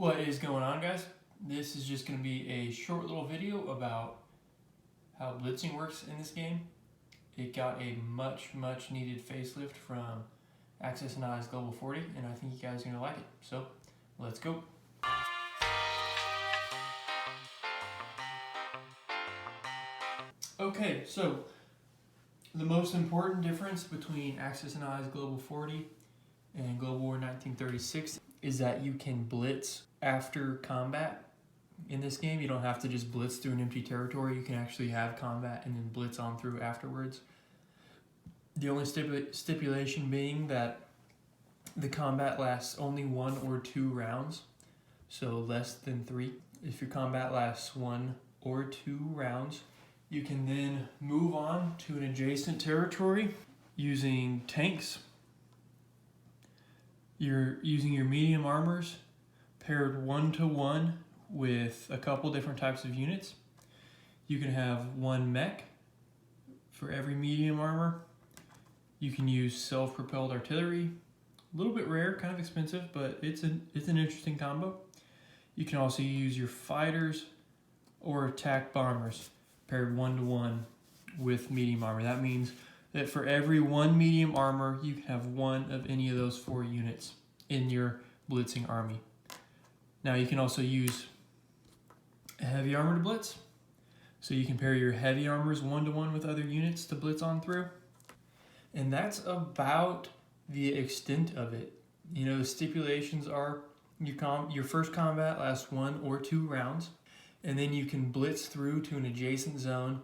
What is going on, guys? This is just going to be a short little video about how blitzing works in this game. It got a much needed facelift from Axis and I's Global 40, and I think you guys are going to like it. So let's go. Okay, so the most important difference between Axis and I's Global 40 and Global War 1936 is that you can blitz after combat. In this game, you don't have to just blitz through an empty territory. You can actually have combat and then blitz on through afterwards. The only stipulation being that the combat lasts only 1 or 2 rounds, so less than 3. If your combat lasts 1 or 2 rounds, you can then move on to an adjacent territory using tanks. You're using your medium armors paired 1-to-1 with a couple different types of units. You can have 1 mech for every medium armor. You can use self-propelled artillery. A little bit rare, kind of expensive, but it's an interesting combo. You can also use your fighters or attack bombers paired 1-to-1 with medium armor. That means that for every 1 medium armor, you can have 1 of any of those 4 units in your blitzing army. Now you can also use heavy armor to blitz. So you can pair your heavy armors 1-to-1 with other units to blitz on through. And that's about the extent of it. You know, the stipulations are your first combat lasts 1 or 2 rounds, and then you can blitz through to an adjacent zone,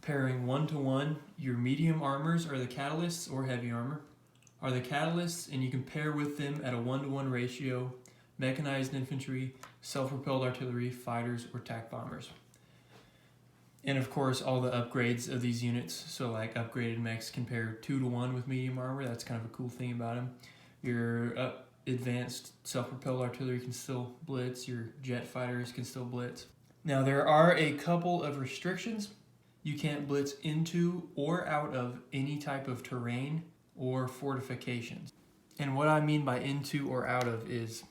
pairing 1-to-1. Your medium armors are the catalysts, or heavy armor are the catalysts, and you can pair with them at a 1-to-1 ratio mechanized infantry, self-propelled artillery, fighters, or attack bombers. And of course, all the upgrades of these units, so like upgraded mechs can pair 2-to-1 with medium armor. That's kind of a cool thing about them. Your advanced self-propelled artillery can still blitz. Your jet fighters can still blitz. Now, there are a couple of restrictions. You can't blitz into or out of any type of terrain or fortifications. And what I mean by into or out of is,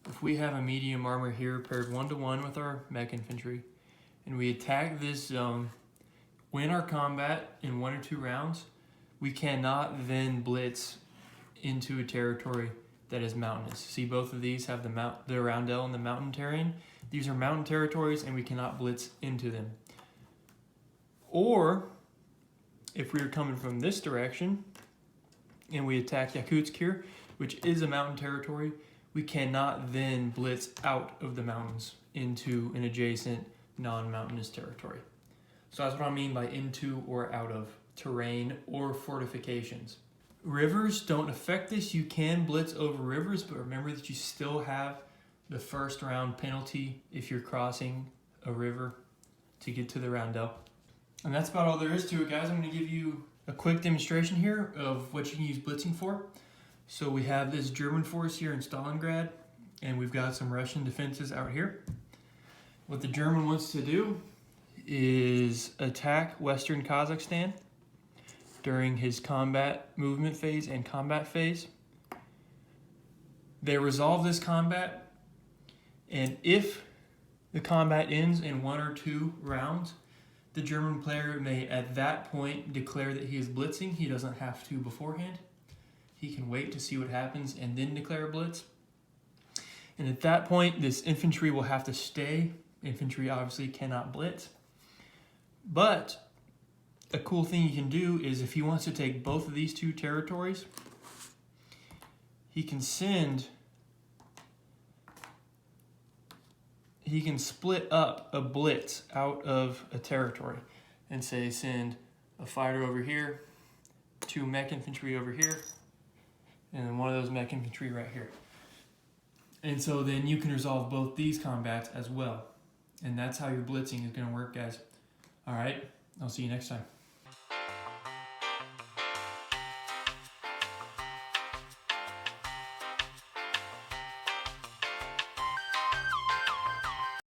if we have a medium armor here paired 1-to-1 with our mech infantry, and we attack this zone, win our combat in 1 or 2 rounds, we cannot then blitz into a territory that is mountainous. See, both of these have the roundel and the mountain terrain. These are mountain territories, and we cannot blitz into them. Or, if we are coming from this direction, and we attack Yakutsk here, which is a mountain territory, we cannot then blitz out of the mountains into an adjacent non-mountainous territory. So that's what I mean by into or out of terrain or fortifications. Rivers don't affect this. You can blitz over rivers, but remember that you still have the first round penalty if you're crossing a river to get to the roundel. And that's about all there is to it, guys. I'm going to give you a quick demonstration here of what you can use blitzing for. So we have this German force here in Stalingrad, and we've got some Russian defenses out here. What the German wants to do is attack Western Kazakhstan during his combat movement phase and combat phase. They resolve this combat, and if the combat ends in 1 or 2 rounds, the German player may at that point declare that he is blitzing. He doesn't have to beforehand. He can wait to see what happens and then declare a blitz. And at that point, this infantry will have to stay. Infantry obviously cannot blitz. But a cool thing he can do is, if he wants to take both of these 2 territories, he can split up a blitz out of a territory and say send a fighter over here, 2 mech infantry over here, and then 1 of those mech infantry right here. And so then you can resolve both these combats as well. And that's how your blitzing is going to work, guys. All right, I'll see you next time.